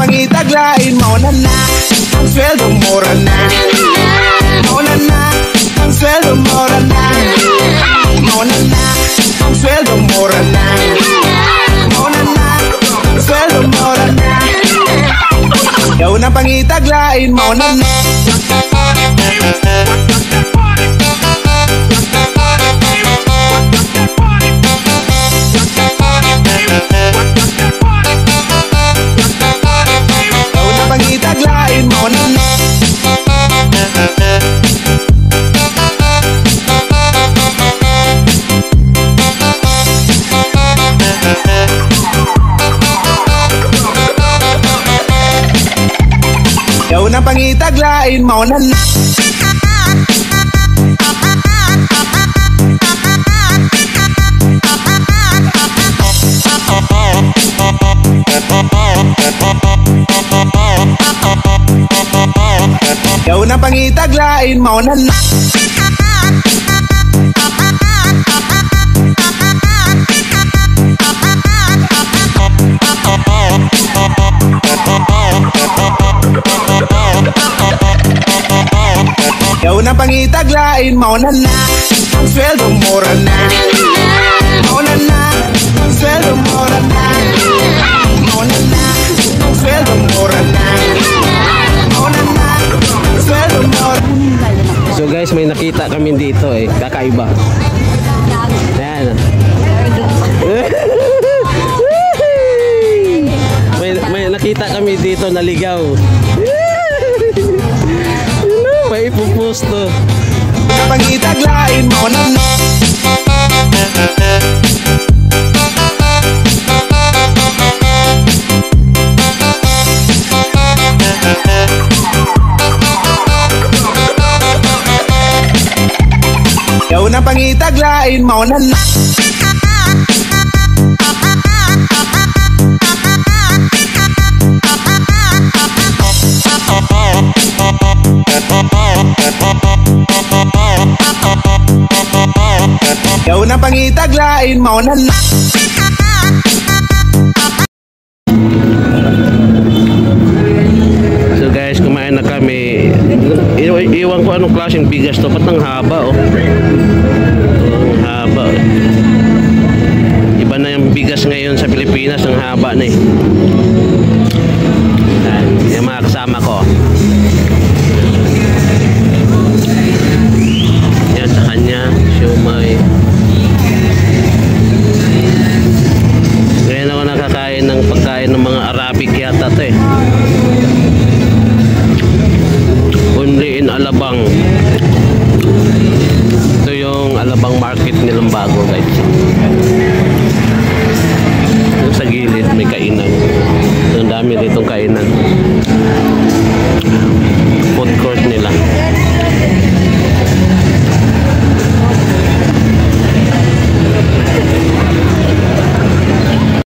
pangitaglain mo na ang sweldo mura na. Mo na ang sweldo mura na. Mo na ang sweldo mura na. Mo na ang sweldo mura na. Ikaw na pangitaglain mo na. Ikaw na pangitaglain mo na. Ikaw na pangitaglain mo na. Ikaw na pangitaglain mo na ang sweldo mura na. Mo na ang sweldo mura na. Mo na ang sweldo mura na. Mo na ang sweldo mura. So guys, may nakita kami dito kakaiba. Ayan. may nakita kami dito na ligaw. May ipupusto. Pangitaglain mo na. Ikaw na pangitaglain mo na. Ikaw na pangitaglain mo na. So guys, kumain na kami. Iwan ko anong klaseng bigas to. Ba't ang haba ang haba. Iba na yung bigas ngayon sa Pilipinas. Ang haba na yung mga kasama ko. Yan sa kanya, siomay. Ngayon ako nakakain ng pagkain ng mga Arabic yata to Only in Alabang. Ito yung Alabang market nilang bago guys.